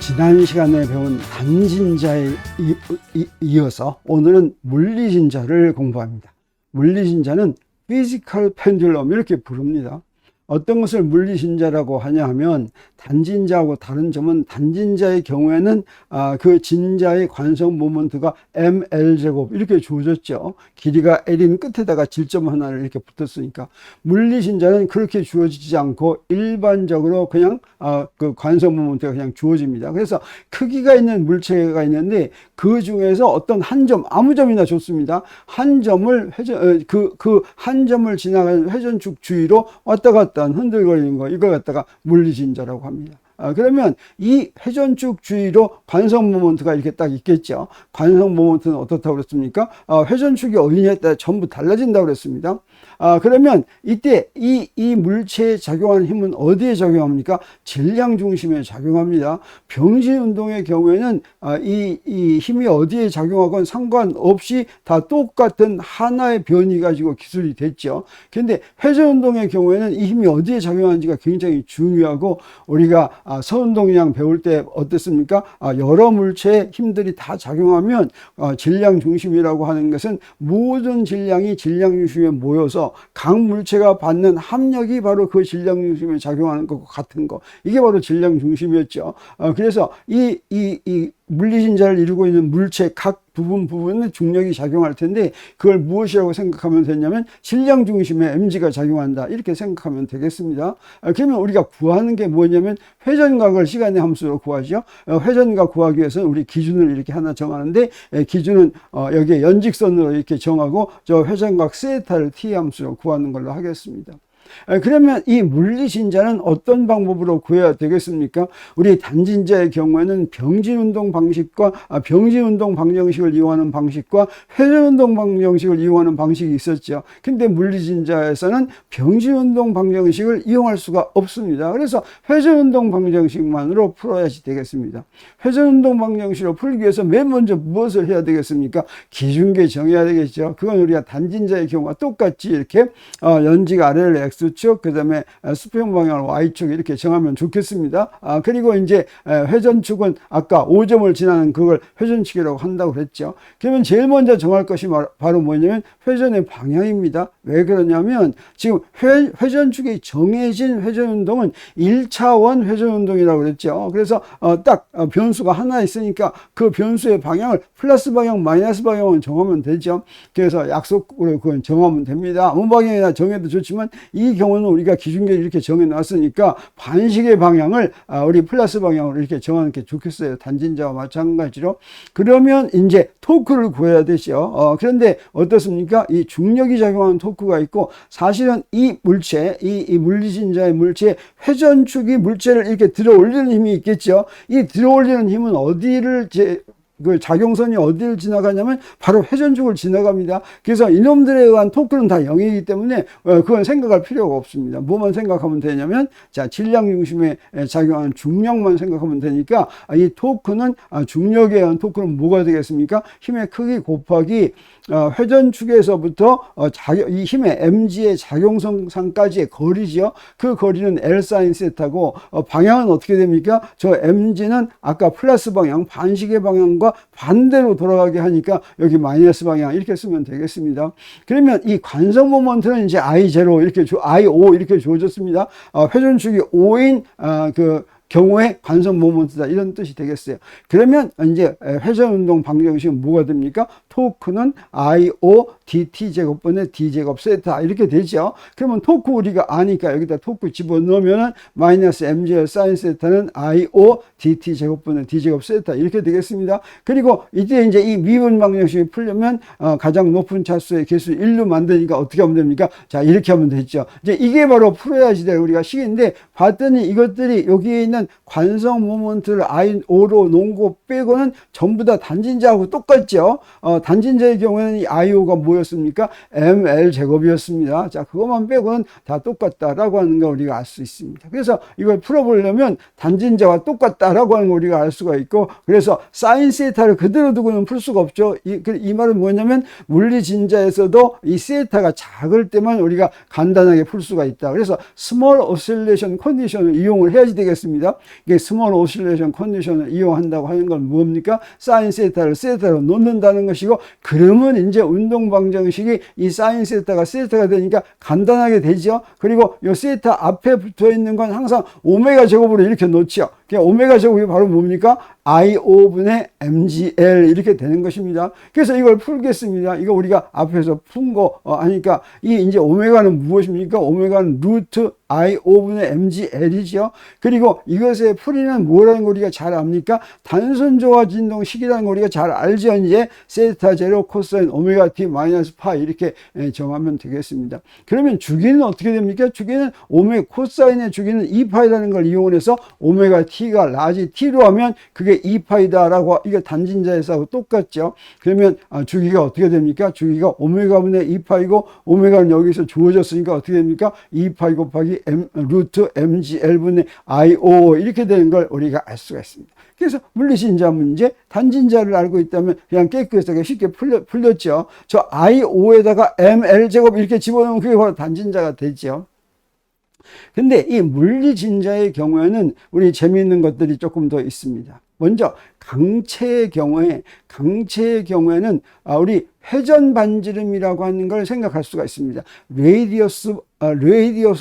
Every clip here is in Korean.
지난 시간에 배운 단진자에 이어서 오늘은 물리진자를 공부합니다. 물리진자는 피지컬 펜듈럼 이렇게 부릅니다. 어떤 것을 물리진자라고 하냐 하면 단진자하고 다른 점은 단진자의 경우에는 그 진자의 관성 모먼트가 ml제곱 이렇게 주어졌죠. 길이가 l인 끝에다가 질점 하나를 이렇게 붙었으니까. 물리진자는 그렇게 주어지지 않고 일반적으로 그냥 그 관성 모먼트가 그냥 주어집니다. 그래서 크기가 있는 물체가 있는데 그 중에서 어떤 한 점, 아무 점이나 좋습니다. 한 점을 그 한 점을 지나가는 회전축 주위로 왔다 갔다 흔들거리는 거, 이걸 갖다가 물리진자라고 합니다. 그러면 이 회전축 주위로 관성 모먼트가 이렇게 딱 있겠죠. 관성 모먼트는 어떻다고 그랬습니까? 회전축이 어디냐에 따라 전부 달라진다고 그랬습니다. 그러면 이때 이 물체에 작용하는 힘은 어디에 작용합니까? 질량 중심에 작용합니다. 병진 운동의 경우에는 이 힘이 어디에 작용하건 상관없이 다 똑같은 하나의 변이 가지고 기술이 됐죠. 그런데 회전 운동의 경우에는 이 힘이 어디에 작용하는지가 굉장히 중요하고, 우리가 서운동량 배울 때 어땠습니까? 여러 물체의 힘들이 다 작용하면 질량 중심이라고 하는 것은 모든 질량이 질량 중심에 모여서 각 물체가 받는 압력이 바로 그 질량 중심에 작용하는 것과 같은 거, 이게 바로 질량 중심이었죠. 그래서 이 물리진자를 이루고 있는 물체 각 부분에 중력이 작용할 텐데, 그걸 무엇이라고 생각하면 되냐면 질량 중심에 mg가 작용한다, 이렇게 생각하면 되겠습니다. 그러면 우리가 구하는 게 뭐냐면 회전각을 시간의 함수로 구하죠. 회전각 구하기 위해서는 우리 기준을 이렇게 하나 정하는데, 기준은 여기에 연직선으로 이렇게 정하고 저 회전각 세타를 t 함수로 구하는 걸로 하겠습니다. 그러면 이 물리진자는 어떤 방법으로 구해야 되겠습니까? 우리 단진자의 경우에는 병진운동 방식과 병진운동 방정식을 이용하는 방식과 회전운동 방정식을 이용하는 방식이 있었죠. 근데 물리진자에서는 병진운동 방정식을 이용할 수가 없습니다. 그래서 회전운동 방정식만으로 풀어야지 되겠습니다. 회전운동 방정식으로 풀기 위해서 맨 먼저 무엇을 해야 되겠습니까? 기준계 정해야 되겠죠. 그건 우리가 단진자의 경우와 똑같이 이렇게 연직 아래를 X축, 그 다음에 수평 방향을 Y축 이렇게 정하면 좋겠습니다. 그리고 이제 회전축은 아까 5점을 지나는 그걸 회전축이라고 한다고 그랬죠. 그러면 제일 먼저 정할 것이 바로 뭐냐면 회전의 방향입니다. 왜 그러냐면 지금 회전축이 정해진 회전운동은 1차원 회전운동이라고 그랬죠. 그래서 딱 변수가 하나 있으니까 그 변수의 방향을 플러스 방향, 마이너스 방향을 정하면 되죠. 그래서 약속으로 그건 정하면 됩니다. 아무 방향이나 정해도 좋지만 이 경우는 우리가 기준계를 이렇게 정해놨으니까 반식의 방향을 우리 플러스 방향으로 이렇게 정하는 게 좋겠어요. 단진자와 마찬가지로. 그러면 이제 토크를 구해야 되죠. 그런데 어떻습니까? 이 중력이 작용하는 토크가 있고, 사실은 이 물체, 이 물리진자의 물체에 회전축이 물체를 이렇게 들어 올리는 힘이 있겠죠. 이 들어 올리는 힘은 어디를 그 작용선이 어디를 지나가냐면 바로 회전축을 지나갑니다. 그래서 이놈들에 의한 토크는 다 0이기 때문에 그건 생각할 필요가 없습니다. 뭐만 생각하면 되냐면, 자, 질량 중심에 작용하는 중력만 생각하면 되니까 이 토크는 중력에 의한 토크는 뭐가 되겠습니까? 힘의 크기 곱하기 회전축에서부터 이 힘의 mg의 작용선상까지의 거리지요. 그 거리는 L 사인 세타고, 방향은 어떻게 됩니까? 저 mg는 아까 플러스 방향, 반식의 방향과 반대로 돌아가게 하니까 여기 마이너스 방향 이렇게 쓰면 되겠습니다. 그러면 이 관성 모먼트는 이제 I0 이렇게 I5 이렇게 주어졌습니다. 회전축이 5인 경우에 관성 모먼트다, 이런 뜻이 되겠어요. 그러면 이제 회전운동 방정식은 뭐가 됩니까? 토크는 I5 dt 제곱분의 d 제곱 세타 이렇게 되죠. 그러면 토크 우리가 아니까 여기다 토크 집어넣으면 마이너스 mgl 사인 세타는 I5 dt 제곱분의 d 제곱 세타 이렇게 되겠습니다. 그리고 이때 이제 이 미분 방정식을 풀려면 가장 높은 차수의 개수 1로 만드니까 어떻게 하면 됩니까? 자, 이렇게 하면 되죠. 이제 이게 바로 풀어야지 될 우리가 식인데, 봤더니 이것들이 여기에 있는 관성 모먼트를 I5로 놓은 거 빼고는 전부 다 단진자하고 똑같죠. 단진자의 경우에는 이 I5가 뭐였습니까? ml 제곱이었습니다. 자, 그것만 빼고는 다 똑같다라고 하는 걸 우리가 알 수 있습니다. 그래서 이걸 풀어보려면 단진자와 똑같다라고 하는 걸 우리가 알 수가 있고, 그래서 사인 세타를 그대로 두고는 풀 수가 없죠. 이 말은 뭐냐면 물리진자에서도 이 세타가 작을 때만 우리가 간단하게 풀 수가 있다. 그래서 스몰 오실레이션 컨디션을 이용을 해야지 되겠습니다. 되겠습니다. 이게 스몰 오실레이션 컨디션을 이용한다고 하는 건 뭡니까? 사인 세타를 세타로 놓는다는 것이고, 그러면 이제 운동 방정식이 이 사인 세타가 세타가 되니까 간단하게 되죠. 그리고 이 세타 앞에 붙어 있는 건 항상 오메가 제곱으로 이렇게 놓죠. 그러니까 오메가 제곱이 바로 뭡니까? I5분의 MGL 이렇게 되는 것입니다. 그래서 이걸 풀겠습니다. 이거 우리가 앞에서 푼 거 하니까 이 이제 오메가는 무엇입니까? 오메가는 루트 I5분의 MGL이죠. 그리고 이것의 풀이는 뭐라는 거 우리가 잘 압니까? 단순 조화 진동식이라는 거 우리가 잘 알죠. 이제 세타 제로 코사인 오메가 T 마이너스 파 이렇게 정하면 되겠습니다. 그러면 주기는 어떻게 됩니까? 주기는 코사인의 주기는 2파이라는 걸 이용해서 오메가 T가 라지 T로 하면 그게 2파이다라고, 이게 단진자에서 똑같죠. 그러면 주기가 어떻게 됩니까? 주기가 오메가분의 2파이고 오메가는 여기서 주어졌으니까 어떻게 됩니까? 2파이 곱하기 루트 MGL분의 IO 이렇게 되는 걸 우리가 알 수가 있습니다. 그래서 물리진자 문제, 단진자를 알고 있다면 그냥 깨끗하게 쉽게 풀렸죠. 저 IO에다가 ML제곱 이렇게 집어넣으면 그게 바로 단진자가 되죠. 근데 이 물리진자의 경우에는 우리 재미있는 것들이 조금 더 있습니다. 먼저 강체의 경우에는 우리 회전 반지름이라고 하는 걸 생각할 수가 있습니다. radius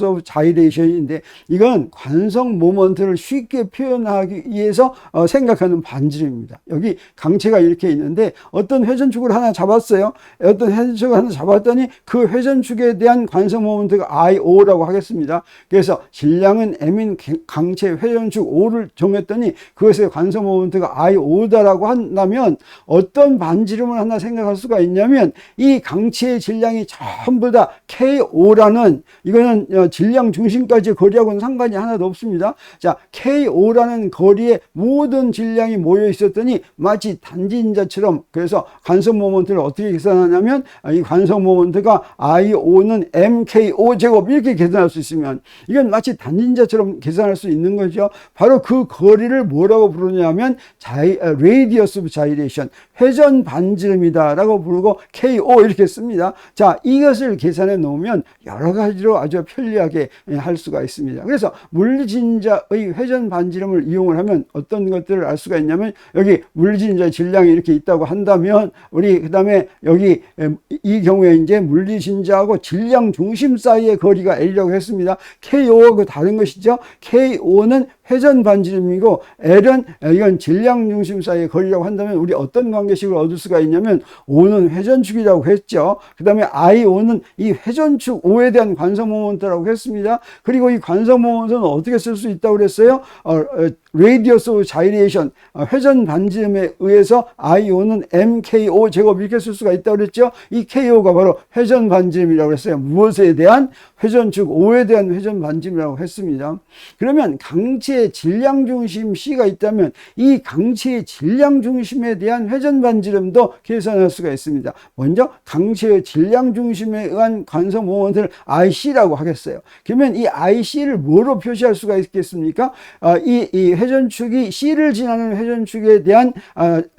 of gyration인데 이건 관성 모먼트를 쉽게 표현하기 위해서 생각하는 반지름입니다. 여기 강체가 이렇게 있는데 어떤 회전축을 하나 잡았어요. 어떤 회전축을 하나 잡았더니 그 회전축에 대한 관성 모먼트가 IO라고 하겠습니다. 그래서 질량은 M인 강체 회전축 O를 정했더니 그것의 관성 모먼트가 IO다라고 한다면 어떤 반지름을 하나 생각할 수가 있냐면 이 강체의 질량이 전부 다 KO라는, 이거는 질량 중심까지의 거리하고는 상관이 하나도 없습니다. 자, KO라는 거리에 모든 질량이 모여 있었더니 마치 단진자처럼, 그래서 관성 모먼트를 어떻게 계산하냐면 이 관성 모먼트가 IO는 MKO 제곱 이렇게 계산할 수 있으면 이건 마치 단진자처럼 계산할 수 있는 거죠. 바로 그 거리를 뭐라고 부르냐면 radius of gyration, 회전 반지름이다라고 부르고 KO 이렇게 씁니다. 자, 이것을 계산해 놓으면 여러 가지로 아주 편리하게 할 수가 있습니다. 그래서 물리진자의 회전 반지름을 이용을 하면 어떤 것들을 알 수가 있냐면, 여기 물리진자의 질량이 이렇게 있다고 한다면 우리 그 다음에 여기 이 경우에 이제 물리진자하고 질량 중심 사이의 거리가 L이라고 했습니다. KO하고 다른 것이죠. KO는 회전 반지름이고 L은 이건 질량 중심 사이의 거리라고 한다면 우리 어떤 관계식을 얻을 수가 있냐면 O는 회전축이라고 했죠. 그 다음에 IO는 이 회전축 O에 대한 관성 모먼트라고 했습니다. 그리고 이 관성 모먼트는 어떻게 쓸 수 있다고 그랬어요? radius of gyration, 회전 반지름에 의해서 IO는 MKO 제곱 이렇게 쓸 수가 있다고 그랬죠. 이 KO가 바로 회전 반지름이라고 했어요. 무엇에 대한? 회전축 O에 대한 회전 반지름이라고 했습니다. 그러면 강체의 질량 중심 C가 있다면 이 강체의 질량 중심에 대한 회전 반지름도 계산할 수가 있습니다. 먼저 강체의 질량 중심에 의한 관성 모먼트를 IC라고 하겠어요. 그러면 이 IC를 뭐로 표시할 수가 있겠습니까? 이 회전축이 C를 지나는 회전축에 대한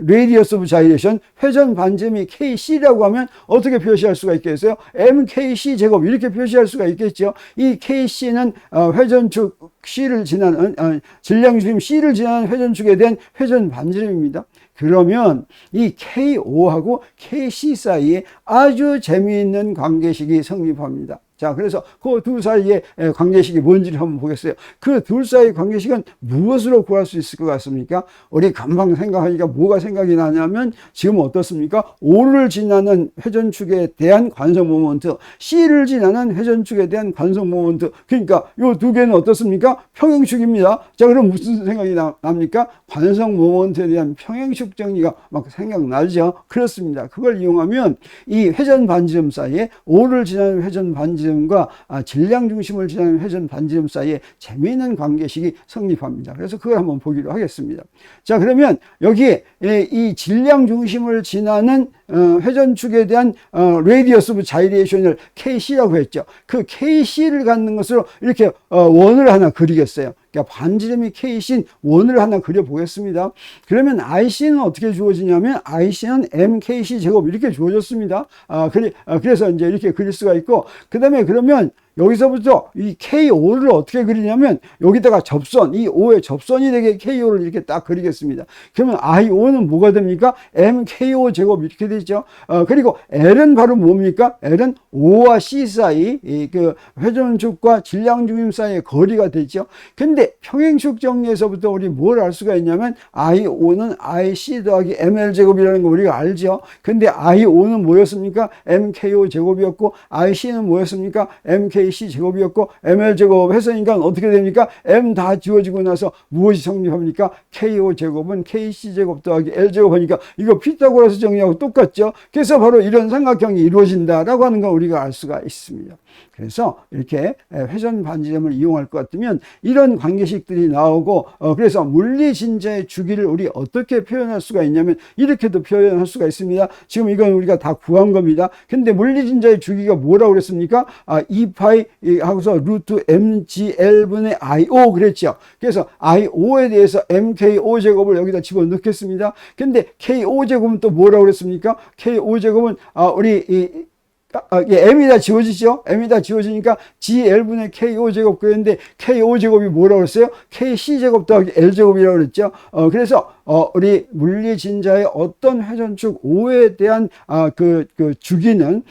radius of gyration, 회전 반지름이 KC라고 하면 어떻게 표시할 수가 있겠어요? MKC 제곱 이렇게 표시할 수가 있겠죠. 이 KC는 회전축 C를 지나는 질량 중심 C를 지나는 회전축에 대한 회전 반지름입니다. 그러면 이 KO하고 KC 사이에 아주 재미있는 관계식이 성립합니다. 자, 그래서 그 둘 사이의 관계식이 뭔지를 한번 보겠어요. 그 둘 사이의 관계식은 무엇으로 구할 수 있을 것 같습니까? 우리 금방 생각하니까 뭐가 생각이 나냐면 지금 어떻습니까? O를 지나는 회전축에 대한 관성 모먼트, C를 지나는 회전축에 대한 관성 모먼트. 그러니까 이 두 개는 어떻습니까? 평행축입니다. 자, 그럼 무슨 생각이 납니까? 관성 모먼트에 대한 평행축 정리가 막 생각나죠? 그렇습니다. 그걸 이용하면 이 회전 반지름 사이에 O를 지나는 회전 반지름과 질량 중심을 지나는 회전 반지름 사이에 재미있는 관계식이 성립합니다. 그래서 그걸 한번 보기로 하겠습니다. 자, 그러면 여기에 이 질량 중심을 지나는 회전축에 대한 radius of gyration을 KC라고 했죠. 그 KC를 갖는 것으로 이렇게 원을 하나 그리겠어요. 그러니까 반지름이 KC인 원을 하나 그려보겠습니다. 그러면 IC는 어떻게 주어지냐면 IC는 MKC 제곱 이렇게 주어졌습니다. 그래서 이제 이렇게 그릴 수가 있고, 그 다음에 그러면 여기서부터 이 KO를 어떻게 그리냐면 여기다가 접선, 이 O의 접선이 되게 KO를 이렇게 딱 그리겠습니다. 그러면 IO는 뭐가 됩니까? MKO 제곱 이렇게 되죠. 그리고 L은 바로 뭡니까? L은 O와 C 사이 그 회전축과 질량중심 사이의 거리가 되죠. 근데 평행축 정리에서부터 우리 뭘 알 수가 있냐면 IO는 IC 더하기 ML 제곱이라는 거 우리가 알죠. 근데 IO는 뭐였습니까? MKO 제곱이었고 IC는 뭐였습니까? MKC 제곱이었고 ML 제곱 했으니까 어떻게 됩니까? M 다 지워지고 나서 무엇이 성립합니까? KO 제곱은 KC 제곱 더하기 L 제곱 하니까 이거 피타고라스 정리하고 똑같죠. 그래서 바로 이런 삼각형이 이루어진다라고 하는 걸 우리가 알 수가 있습니다. 그래서 이렇게 회전 반지점을 이용할 것 같으면 이런 관계식들이 나오고 그래서 물리진자의 주기를 우리 어떻게 표현할 수가 있냐면 이렇게도 표현할 수가 있습니다. 지금 이건 우리가 다 구한 겁니다. 근데 물리진자의 주기가 뭐라고 그랬습니까? 2파이 하고서 루트 mgl분의 IO 그랬죠. 그래서 IO에 대해서 mKO 제곱을 여기다 집어넣겠습니다. 근데 KO 제곱은 또 뭐라고 그랬습니까? KO 제곱은 우리 m이 다 지워지죠? m이 다 지워지니까 gl분의 ko 제곱 그랬는데 ko 제곱이 뭐라고 그랬어요? kc 제곱 더하기 l 제곱이라고 그랬죠? 그래서 우리 물리진자의 어떤 회전축 O에 대한 그 주기는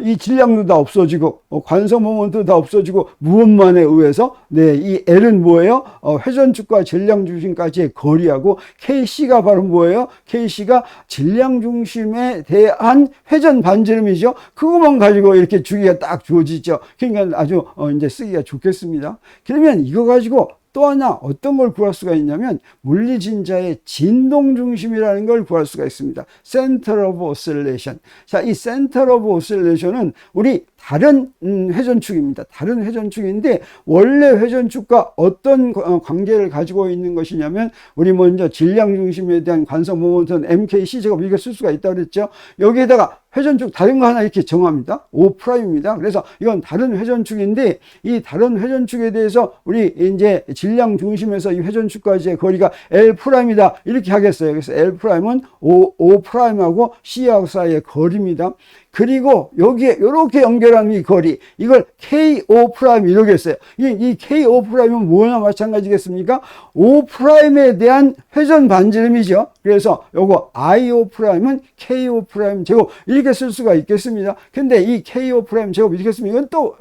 이 질량도 다 없어지고 관성 모멘트도 다 없어지고 무엇만에 의해서 이 L은 뭐예요? 회전축과 질량 중심까지의 거리하고 KC가 바로 뭐예요? KC가 질량 중심에 대한 회전 반지름이죠. 그것만 가지고 이렇게 주기가 딱 주어지죠. 그러니까 아주 이제 쓰기가 좋겠습니다. 그러면 이거 가지고 또 하나 어떤 걸 구할 수가 있냐면 물리진자의 진동 중심이라는 걸 구할 수가 있습니다. Center of Oscillation. 자, 이 Center of Oscillation은 우리 다른 회전축입니다. 다른 회전축인데 원래 회전축과 어떤 관계를 가지고 있는 것이냐면 우리 먼저 질량 중심에 대한 관성 모멘트는 MKC 제곱 이렇게 쓸 수가 있다고 그랬죠. 여기에다가 회전축 다른 거 하나 이렇게 정합니다. O'입니다. 그래서 이건 다른 회전축인데 이 다른 회전축에 대해서 우리 이제 질량 중심에서 이 회전축까지의 거리가 L'이다. 이렇게 하겠어요. 그래서 L'은 O'하고 C하고 사이의 거리입니다. 그리고 여기에 이렇게 연결하는 이 거리, 이걸 KO' 이렇게 했어요. 이 KO'은 뭐나 마찬가지겠습니까? O'에 대한 회전 반지름이죠. 그래서 요거 IO'은 KO' 제곱 이렇게 쓸 수가 있겠습니다. 근데 이 KO' 제곱 이렇게 쓰면 이건 또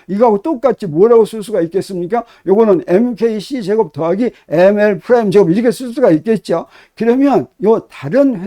이거하고 똑같이 뭐라고 쓸 수가 있겠습니까? 요거는 MKC 제곱 더하기 ML' 제곱 이렇게 쓸 수가 있겠죠. 그러면 요 다른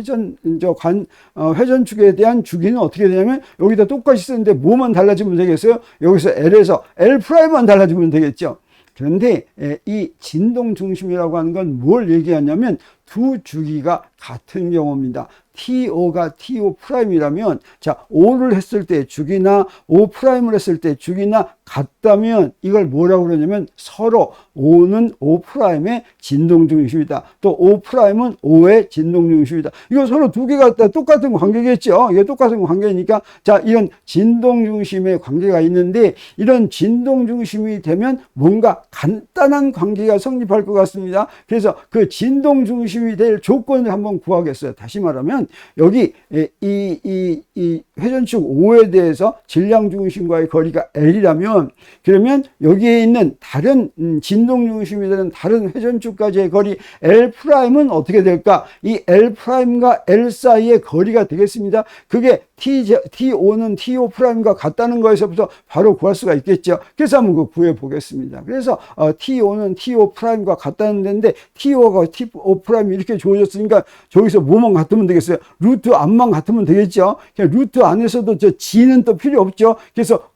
회전축에 대한 주기는 어떻게 되냐면 여기다 똑같이 쓰는데 뭐만 달라지면 되겠어요? 여기서 L에서 L'만 달라지면 되겠죠. 그런데 이 진동 중심이라고 하는 건 뭘 얘기하냐면 두 주기가 같은 경우입니다. TO가 TO'이라면 자, O를 했을 때 주기나 O'를 했을 때 주기나 같다면 이걸 뭐라고 그러냐면 서로 O는 O'의 진동 중심이다. 또 O'은 O의 진동 중심이다. 이거 서로 두 개가 똑같은 관계겠죠. 이게 똑같은 관계니까 자, 이런 진동 중심의 관계가 있는데 이런 진동 중심이 되면 뭔가 간단한 관계가 성립할 것 같습니다. 그래서 그 진동 중심이 될 조건을 한번 구하겠어요. 다시 말하면 여기 이 회전축 O에 대해서 질량 중심과의 거리가 L이라면 그러면 여기에 있는 다른 진동 중심이 되는 다른 회전축까지의 거리 L'은 어떻게 될까? 이 L'과 L 사이의 거리가 되겠습니다. 그게 TO는 TO'과 같다는 거에서부터 바로 구할 수가 있겠죠. 그래서 한번 그거 구해 보겠습니다. 그래서 TO는 TO'과 같다는 데인데 TO가 TO' 이렇게 주어졌으니까 저기서 뭐만 같으면 되겠어요? 루트 안만 같으면 되겠죠. 그냥 루트 안에서도 저 G는 또 필요 없죠. 그래서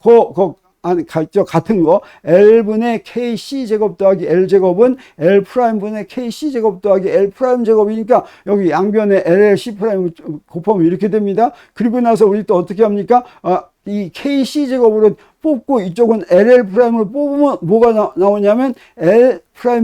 같은 거 L분의 KC 제곱 더하기 L 제곱은 L'분의 KC 제곱 더하기 L 제곱이니까 여기 양변에 LLC 곱하면 이렇게 됩니다. 그리고 나서 우리 또 어떻게 합니까? 이 KC 제곱으로 뽑고 이쪽은 LL'으로 뽑으면 뭐가 나오냐면 L'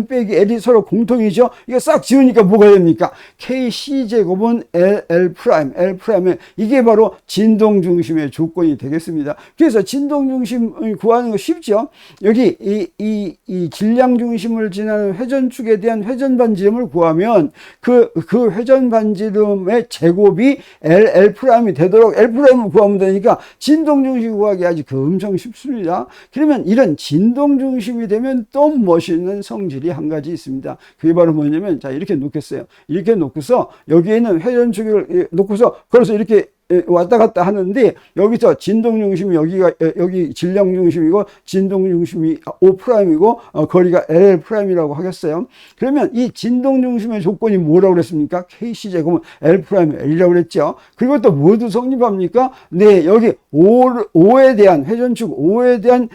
빼기 L이 서로 공통이죠. 이거 싹 지우니까 뭐가 됩니까? KC 제곱은 L'L'에 이게 바로 진동 중심의 조건이 되겠습니다. 그래서 진동 중심을 구하는 거 쉽죠. 여기 이 질량 중심을 지나는 회전축에 대한 회전 반지름을 구하면 그 회전 반지름의 제곱이 L'L'이 되도록 L'을 구하면 되니까 진동 중심 구하기 아주 엄청 쉽습니다. 그러면 이런 진동 중심이 되면 또 멋있는 성질이 한 가지 있습니다. 그게 바로 뭐냐면, 자, 이렇게 놓겠어요. 이렇게 놓고서 여기에는 회전축을 놓고서 걸어서 이렇게 왔다 갔다 하는데, 여기서 진동 중심이 여기 질량 중심이고 진동 중심이 O'이고 거리가 L'이라고 하겠어요. 그러면 이 진동 중심의 조건이 뭐라고 그랬습니까? KC제곱은 L'L이라고 그랬죠. 그리고 또 모두 성립합니까? 네, 여기 5에 대한 회전축 5에 대한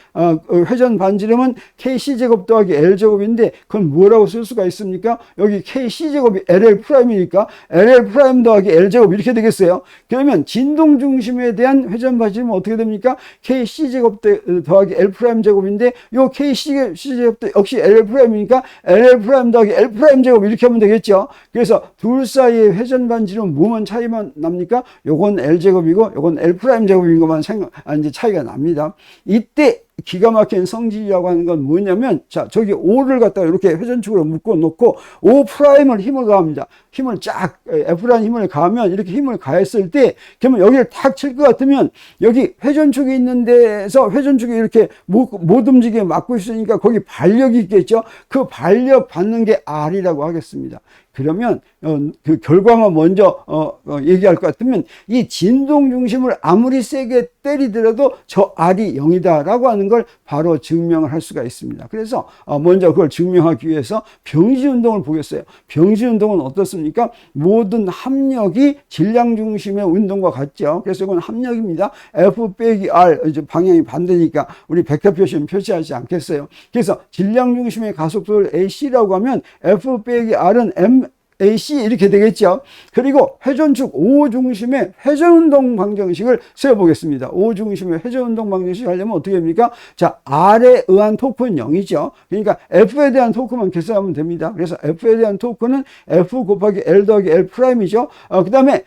회전 반지름은 KC제곱 더하기 L제곱인데, 그건 뭐라고 쓸 수가 있습니까? 여기 KC제곱이 LL'이니까 LL' 더하기 L제곱 이렇게 되겠어요. 그러면 진동 중심에 대한 회전 반지름은 어떻게 됩니까? KC제곱 더하기 L'제곱인데, 요 KC제곱도 역시 LL'이니까 LL' 더하기 L'제곱 이렇게 하면 되겠죠. 그래서 둘 사이의 회전 반지름 뭐만 차이만 납니까? 요건 L제곱이고 요건 L'제곱인 것만 이제 차이가 납니다. 이때 기가 막힌 성질이라고 하는 건 뭐냐면, 자, 저기 5를 갖다가 이렇게 회전축으로 묶어 놓고 5'을 힘을 가합니다. 힘을 쫙, F라는 힘을 가하면, 이렇게 힘을 가했을 때, 그러면 여기를 탁 칠 것 같으면, 여기 회전축이 있는 데서 회전축이 이렇게 못 움직이게 막고 있으니까 거기 반력이 있겠죠? 그 반력 받는 게 R이라고 하겠습니다. 그러면 그 결과만 먼저 얘기할 것 같으면, 이 진동 중심을 아무리 세게 때리더라도 저 R이 0이다라고 하는 걸 바로 증명을 할 수가 있습니다. 그래서 먼저 그걸 증명하기 위해서 병지 운동을 보겠어요. 병지 운동은 어떻습니까? 모든 합력이 질량 중심의 운동과 같죠. 그래서 이건 합력입니다. F 빼기 R, 이제 방향이 반대니까 우리 벡터 표시는 표시하지 않겠어요. 그래서 질량 중심의 가속도를 AC라고 하면 F 빼기 R은 AC 이렇게 되겠죠. 그리고 회전축 O 중심의 회전운동 방정식을 세워보겠습니다. O 중심의 회전운동 방정식 하려면 어떻게 됩니까? 자, R에 의한 토크는 0이죠. 그러니까 F에 대한 토크만 계산하면 됩니다. 그래서 F에 대한 토크는 F 곱하기 L 더하기 L'이죠. 그 다음에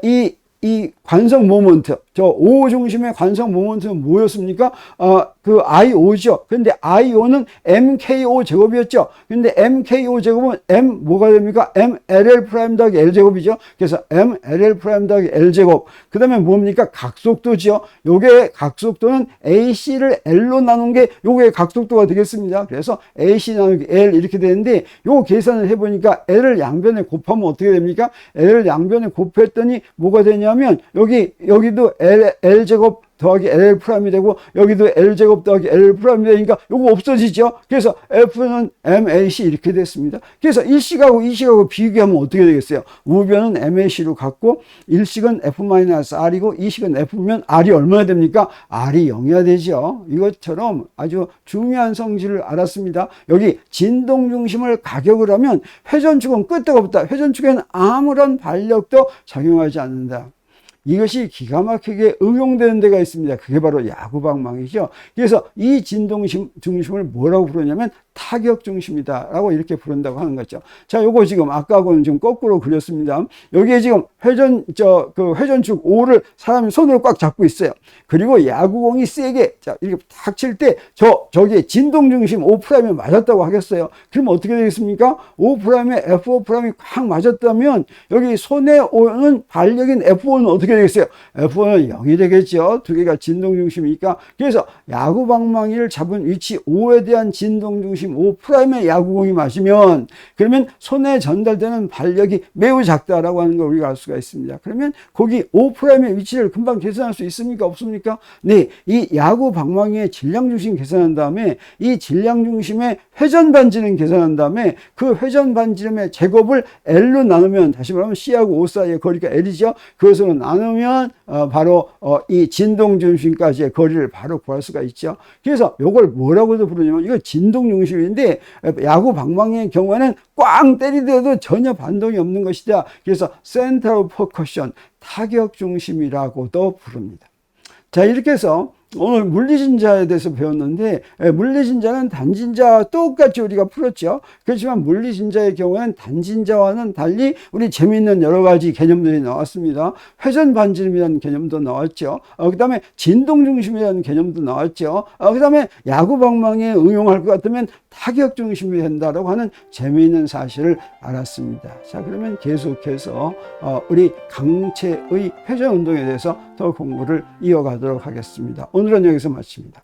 이 관성 모먼트, 저 O 중심의 관성 모먼트는 뭐였습니까? 그 IO죠. 근데 IO는 MKO 제곱이었죠. 근데 MKO 제곱은 M 뭐가 됩니까? MLL' 더하기 L제곱이죠. 그래서 MLL' 더하기 L제곱. 그 다음에 뭡니까? 각속도죠. 요게 각속도는 AC를 L로 나눈 게 요게 각속도가 되겠습니다. 그래서 AC 나누기 L 이렇게 되는데, 요 계산을 해보니까 L을 양변에 곱하면 어떻게 됩니까? L을 양변에 곱했더니 뭐가 되냐면, 여기도 L제곱 더하기 LL'이 되고, 여기도 L제곱 더하기 LL'이 되니까 요거 없어지죠. 그래서 F는 MAC 이렇게 됐습니다. 그래서 1식하고 2식하고 비교하면 어떻게 되겠어요? 우변은 MAC로 갖고 1식은 F-R이고 2식은 F면 R이 얼마나 됩니까? R이 0이어야 되죠. 이것처럼 아주 중요한 성질을 알았습니다. 여기 진동 중심을 가격을 하면 회전축은 끄떡 없다. 회전축에는 아무런 반력도 작용하지 않는다. 이것이 기가 막히게 응용되는 데가 있습니다. 그게 바로 야구방망이죠. 그래서 이 진동 중심을 뭐라고 부르냐면 타격 중심이다 라고 이렇게 부른다고 하는 거죠. 자, 요거 지금 아까하고는 좀 거꾸로 그렸습니다. 여기에 지금 회전축 5를 사람이 손으로 꽉 잡고 있어요. 그리고 야구공이 세게, 자, 이렇게 탁 칠 때 저기에 진동 중심 5'에 맞았다고 하겠어요. 그러면 어떻게 되겠습니까? 5'에 F5'이 꽉 맞았다면, 여기 손에 오는 반력인 F5는 어떻게 되겠어요? F5는 0이 되겠죠. 두 개가 진동 중심이니까. 그래서 야구방망이를 잡은 위치 5에 대한 진동 중심 5'의 야구공이 맞으면, 그러면 손에 전달되는 반력이 매우 작다라고 하는 걸 우리가 알 수가 있습니다. 그러면 거기 5'의 위치를 금방 계산할 수 있습니까? 없습니까? 네, 이 야구 방망이의 질량 중심 계산한 다음에, 이 질량 중심의 회전 반지름 계산한 다음에, 그 회전 반지름의 제곱을 L로 나누면, 다시 말하면 C하고 O 사이의 거리가 L이죠. 그것으로 나누면 바로 이 진동 중심까지의 거리를 바로 구할 수가 있죠. 그래서 이걸 뭐라고도 부르냐면, 이거 진동 중심인데, 야구 방망이의 경우에는 꽝 때리더라도 전혀 반동이 없는 것이다. 그래서 Center of Percussion, 타격 중심이라고도 부릅니다. 자, 이렇게 해서 오늘 물리진자에 대해서 배웠는데, 물리진자는 단진자와 똑같이 우리가 풀었죠. 그렇지만 물리진자의 경우에는 단진자와는 달리 우리 재미있는 여러 가지 개념들이 나왔습니다. 회전 반지름이라는 개념도 나왔죠. 그 다음에 진동 중심이라는 개념도 나왔죠. 그 다음에 야구 방망이에 응용할 것 같으면 타격 중심이 된다라고 하는 재미있는 사실을 알았습니다. 자, 그러면 계속해서 우리 강체의 회전 운동에 대해서 더 공부를 이어가도록 하겠습니다. 오늘은 여기서 마칩니다.